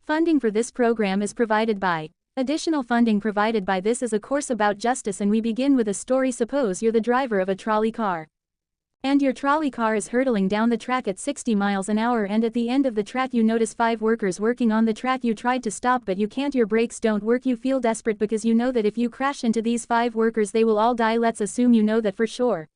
Funding for this program is provided by. Additional funding provided by this is a course about justice, and we begin with a story. Suppose you're the driver of a trolley car. And your trolley car is hurtling down the track at 60 miles an hour, and at the end of the track you notice 5 workers working on the track. You tried to stop but you can't, your brakes don't work. You feel desperate because you know that if you crash into these 5 workers they will all die. Let's assume you know that for sure.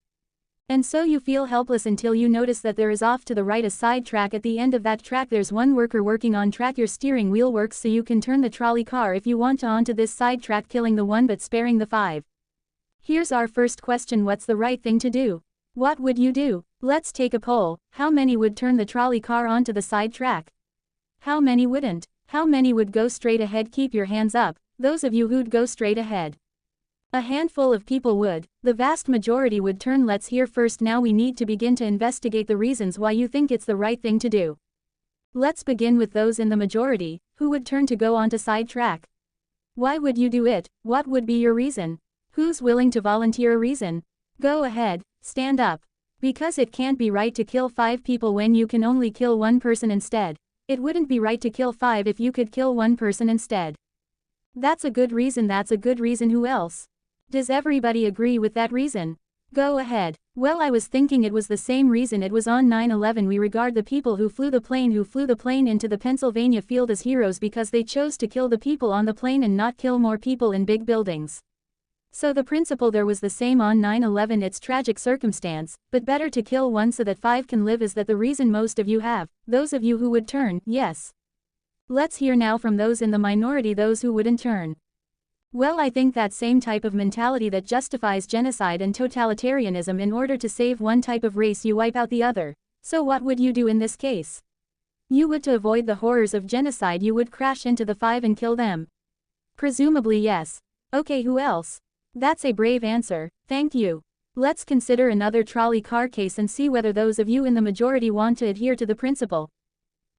And so you feel helpless until you notice that there is off to the right a side track. At the end of that track there's one worker working on track. Your steering wheel works so you can turn the trolley car if you want to onto this side track, killing the one but sparing the 5. Here's our first question: what's the right thing to do? What would you do? Let's take a poll. How many would turn the trolley car onto the side track? How many wouldn't? How many would go straight ahead? Keep your hands up, those of you who'd go straight ahead. A handful of people would. The vast majority would turn. Let's hear first. Now we need to begin to investigate the reasons why you think it's the right thing to do. Let's begin with those in the majority, who would turn to go onto side track. Why would you do it? What would be your reason? Who's willing to volunteer a reason? Go ahead, stand up. Because it can't be right to kill 5 people when you can only kill 1 person instead. It wouldn't be right to kill 5 if you could kill 1 person instead. That's a good reason. That's a good reason. Who else? Does everybody agree with that reason? Go ahead. Well, I was thinking it was the same reason. It was on 9/11. We regard the people who flew the plane into the Pennsylvania field as heroes because they chose to kill the people on the plane and not kill more people in big buildings. So the principle there was the same on 9/11. It's tragic circumstance, but better to kill 1 so that 5 can live. Is that the reason most of you have? Those of you who would turn, yes. Let's hear now from those in the minority, those who wouldn't turn. Well, I think that same type of mentality that justifies genocide and totalitarianism. In order to save one type of race you wipe out the other. So what would you do in this case? You would, to avoid the horrors of genocide, you would crash into the 5 and kill them. Presumably yes. Okay, who else? That's a brave answer, thank you. Let's consider another trolley car case and see whether those of you in the majority want to adhere to the principle.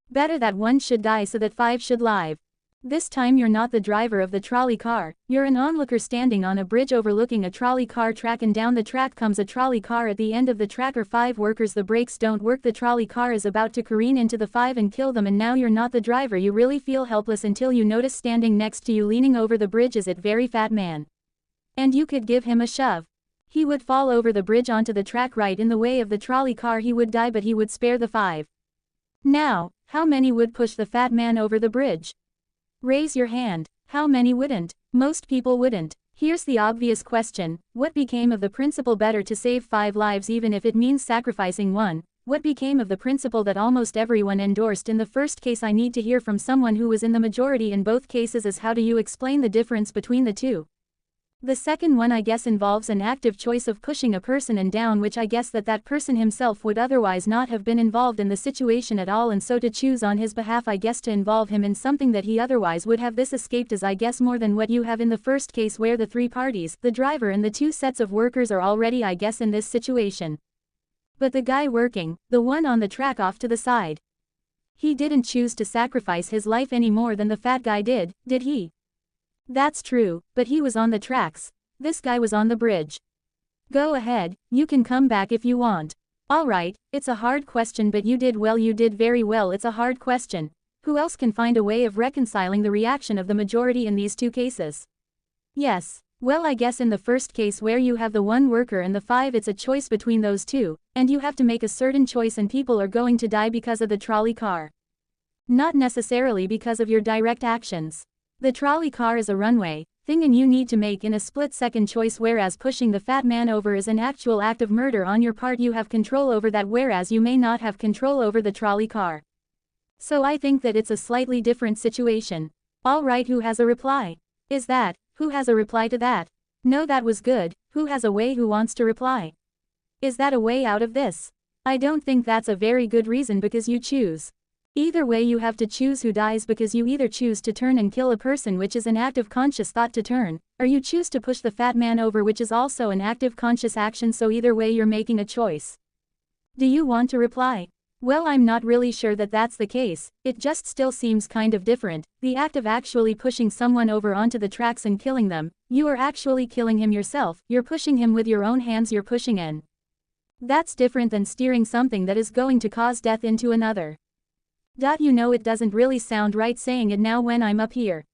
Better that 1 should die so that 5 should live. This time you're not the driver of the trolley car, you're an onlooker standing on a bridge overlooking a trolley car track, and down the track comes a trolley car. At the end of the track are 5 workers. The brakes don't work. The trolley car is about to careen into the 5 and kill them, and now you're not the driver. You really feel helpless until you notice standing next to you leaning over the bridge is a very fat man. And you could give him a shove. He would fall over the bridge onto the track right in the way of the trolley car. He would die, but he would spare the 5. Now, how many would push the fat man over the bridge? Raise your hand. How many wouldn't? Most people wouldn't. Here's the obvious question: what became of the principle better to save 5 lives even if it means sacrificing 1? What became of the principle that almost everyone endorsed in the first case? I need to hear from someone who was in the majority in both cases. As how do you explain the difference between the two? The second one, I guess, involves an active choice of pushing a person and down, which I guess that person himself would otherwise not have been involved in the situation at all, and so to choose on his behalf, I guess, to involve him in something that he otherwise would have. This escaped is, I guess, more than what you have in the first case, where the 3 parties, the driver and the 2 sets of workers, are already, I guess, in this situation. But the guy working, the one on the track off to the side, he didn't choose to sacrifice his life any more than the fat guy did he? That's true, but he was on the tracks. This guy was on the bridge. Go ahead, you can come back if you want. Alright, it's a hard question, but you did well, you did very well. It's a hard question. Who else can find a way of reconciling the reaction of the majority in these 2 cases? Yes, well, I guess in the first case where you have the 1 worker and the 5, it's a choice between those 2, and you have to make a certain choice, and people are going to die because of the trolley car. Not necessarily because of your direct actions. The trolley car is a runway thing, and you need to make in a split-second choice, whereas pushing the fat man over is an actual act of murder on your part. You have control over that, whereas you may not have control over the trolley car. So I think that it's a slightly different situation. Alright, who has a reply? Is that, who has a reply to that? No, that was good. Who has a way? Who wants to reply? Is that a way out of this? I don't think that's a very good reason, because you choose. Either way, you have to choose who dies, because you either choose to turn and kill a person, which is an active conscious thought to turn, or you choose to push the fat man over, which is also an active conscious action. So either way you're making a choice. Do you want to reply? Well, I'm not really sure that that's the case. It just still seems kind of different. The act of actually pushing someone over onto the tracks and killing them, you are actually killing him yourself. You're pushing him with your own hands. You're pushing in. That's different than steering something that is going to cause death into another. You know it doesn't really sound right saying it now when I'm up here.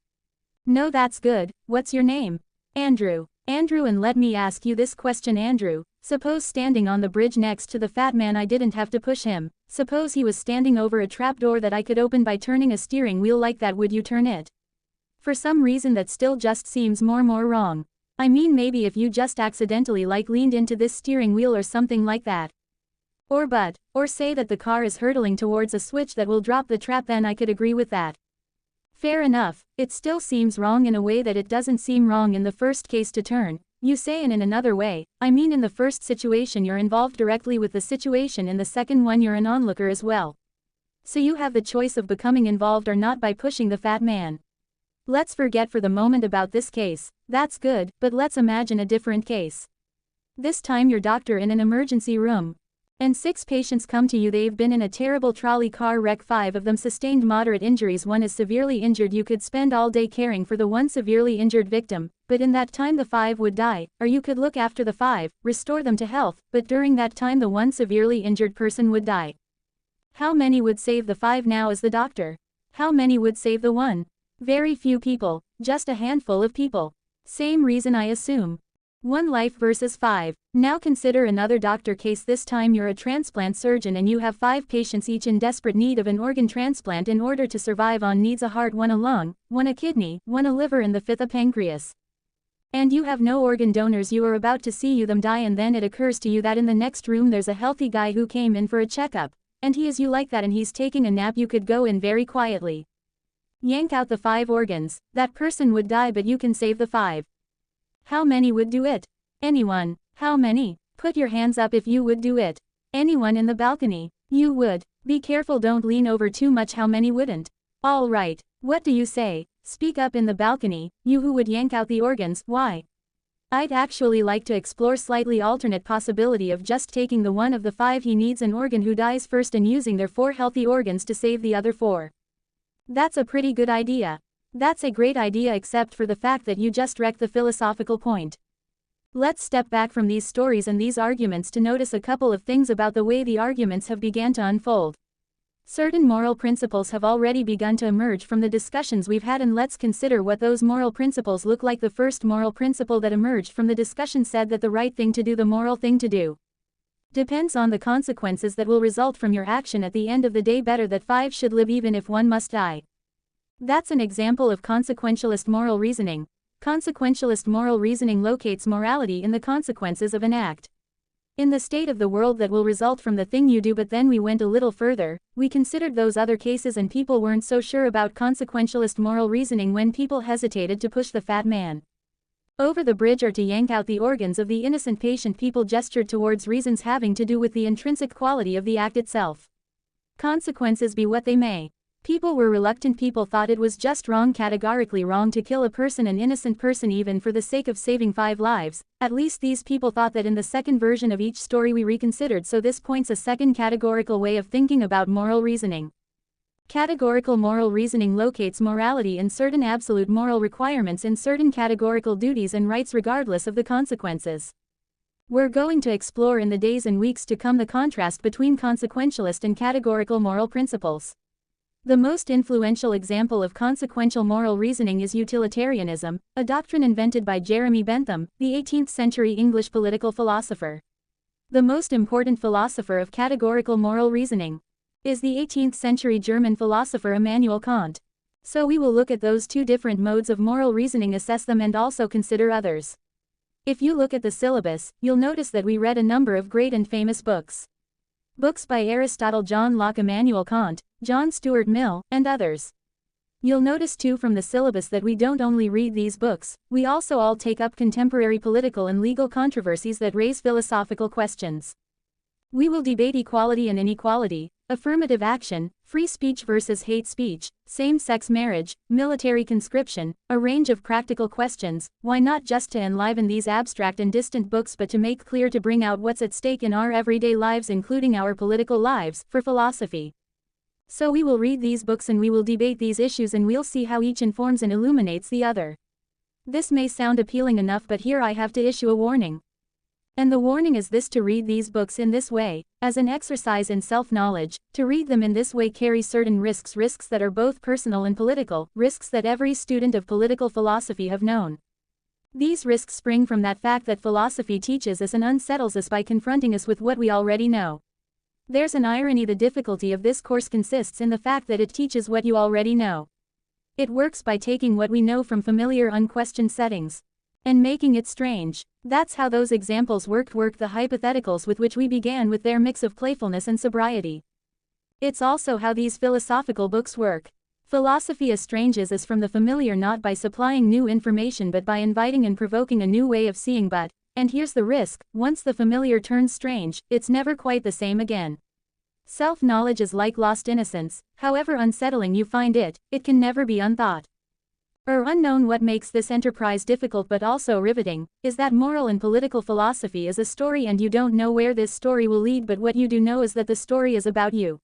No, that's good. What's your name? Andrew. Andrew, and let me ask you this question, Andrew. Suppose standing on the bridge next to the fat man, I didn't have to push him. Suppose he was standing over a trapdoor that I could open by turning a steering wheel like that, would you turn it? For some reason that still just seems more wrong. I mean, maybe if you just accidentally leaned into this steering wheel or something like that. Or say that the car is hurtling towards a switch that will drop the trap, then I could agree with that. Fair enough. It still seems wrong in a way that it doesn't seem wrong in the first case to turn, you say, and in another way, I mean in the first situation you're involved directly with the situation, in the second one you're an onlooker as well. So you have the choice of becoming involved or not by pushing the fat man. Let's forget for the moment about this case. That's good, but let's imagine a different case. This time you're doctor in an emergency room. And 6 patients come to you. They've been in a terrible trolley car wreck. 5 of them sustained moderate injuries. 1 is severely injured. You could spend all day caring for the 1 severely injured victim, but in that time the 5 would die, or you could look after the 5, restore them to health, but during that time the 1 severely injured person would die. How many would save the 5 now as the doctor? How many would save the 1? Very few people, just a handful of people. Same reason, I assume. 1 life versus 5. Now consider another doctor case. This time you're a transplant surgeon and you have 5 patients, each in desperate need of an organ transplant in order to survive. On needs a heart, 1 a lung, 1 a kidney, 1 a liver, and the 5th a pancreas. And you have no organ donors. You are about to see them die, and then it occurs to you that in the next room there's a healthy guy who came in for a checkup, and he is you like that, and he's taking a nap. You could go in very quietly. Yank out the 5 organs. That person would die, but you can save the 5. How many would do it? Anyone. How many? Put your hands up if you would do it. Anyone in the balcony? You would. Be careful, don't lean over too much. How many wouldn't? All right. What do you say? Speak up in the balcony, you who would yank out the organs. Why? I'd actually like to explore slightly alternate possibility of just taking the 1 of the 5 he needs an organ who dies first and using their 4 healthy organs to save the other 4. That's a pretty good idea. That's a great idea, except for the fact that you just wrecked the philosophical point. Let's step back from these stories and these arguments to notice a couple of things about the way the arguments have began to unfold. Certain moral principles have already begun to emerge from the discussions we've had, and let's consider what those moral principles look like. The first moral principle that emerged from the discussion said that the right thing to do, the moral thing to do, depends on the consequences that will result from your action at the end of the day. Better that 5 should live even if 1 must die. That's an example of consequentialist moral reasoning. Consequentialist moral reasoning locates morality in the consequences of an act, in the state of the world that will result from the thing you do. But then we went a little further, we considered those other cases, and people weren't so sure about consequentialist moral reasoning when people hesitated to push the fat man over the bridge or to yank out the organs of the innocent patient. People gestured towards reasons having to do with the intrinsic quality of the act itself. Consequences be what they may. People were reluctant. People thought it was just wrong, categorically wrong, to kill a person, an innocent person, even for the sake of saving 5 lives. At least these people thought that in the second version of each story we reconsidered. So this points a second categorical way of thinking about moral reasoning. Categorical moral reasoning locates morality in certain absolute moral requirements, in certain categorical duties and rights regardless of the consequences. We're going to explore in the days and weeks to come the contrast between consequentialist and categorical moral principles. The most influential example of consequential moral reasoning is utilitarianism, a doctrine invented by Jeremy Bentham, the 18th century English political philosopher. The most important philosopher of categorical moral reasoning is the 18th century German philosopher Immanuel Kant. So we will look at those 2 different modes of moral reasoning, assess them, and also consider others. If you look at the syllabus, you'll notice that we read a number of great and famous books. Books by Aristotle, John Locke, Immanuel Kant, John Stuart Mill, and others. You'll notice too from the syllabus that we don't only read these books, we also all take up contemporary political and legal controversies that raise philosophical questions. We will debate equality and inequality, affirmative action, free speech versus hate speech, same-sex marriage, military conscription, a range of practical questions. Why not just to enliven these abstract and distant books, but to make clear, to bring out what's at stake in our everyday lives, including our political lives, for philosophy. So we will read these books and we will debate these issues, and we'll see how each informs and illuminates the other. This may sound appealing enough, but here I have to issue a warning. And the warning is this: to read these books in this way, as an exercise in self-knowledge, to read them in this way carries certain risks that are both personal and political, risks that every student of political philosophy have known. These risks spring from that fact that philosophy teaches us and unsettles us by confronting us with what we already know. There's an irony: the difficulty of this course consists in the fact that it teaches what you already know. It works by taking what we know from familiar unquestioned settings and making it strange. That's how those examples worked the hypotheticals with which we began, with their mix of playfulness and sobriety. It's also how these philosophical books work. Philosophy estranges us from the familiar not by supplying new information but by inviting and provoking a new way of seeing. But, and here's the risk, once the familiar turns strange, it's never quite the same again. Self-knowledge is like lost innocence: however unsettling you find it, it can never be unthought or unknown. What makes this enterprise difficult but also riveting is that moral and political philosophy is a story, and you don't know where this story will lead, but what you do know is that the story is about you.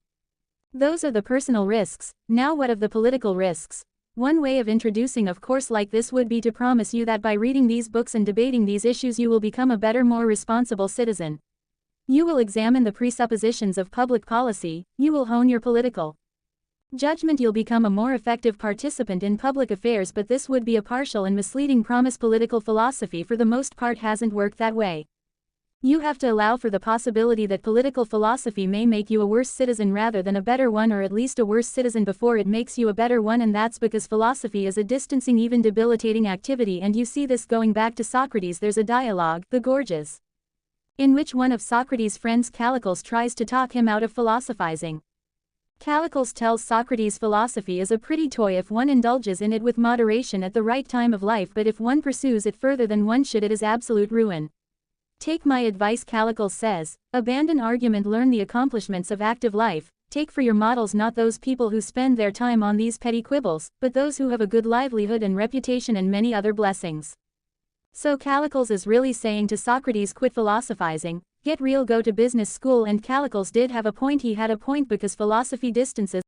Those are the personal risks. Now what of the political risks? One way of introducing a course like this would be to promise you that by reading these books and debating these issues you will become a better, more responsible citizen. You will examine the presuppositions of public policy, you will hone your political judgment, you'll become a more effective participant in public affairs. But this would be a partial and misleading promise. Political philosophy for the most part hasn't worked that way. You have to allow for the possibility that political philosophy may make you a worse citizen rather than a better one, or at least a worse citizen before it makes you a better one, and that's because philosophy is a distancing, even debilitating activity. And you see this going back to Socrates. There's a dialogue, the Gorgias, in which one of Socrates' friends, Callicles, tries to talk him out of philosophizing. Callicles tells Socrates philosophy is a pretty toy if one indulges in it with moderation at the right time of life, but if one pursues it further than one should, it is absolute ruin. Take my advice, Callicles says, abandon argument, learn the accomplishments of active life, take for your models not those people who spend their time on these petty quibbles, but those who have a good livelihood and reputation and many other blessings. So Callicles is really saying to Socrates, quit philosophizing, get real, go to business school. And Callicles did have a point. He had a point because philosophy distances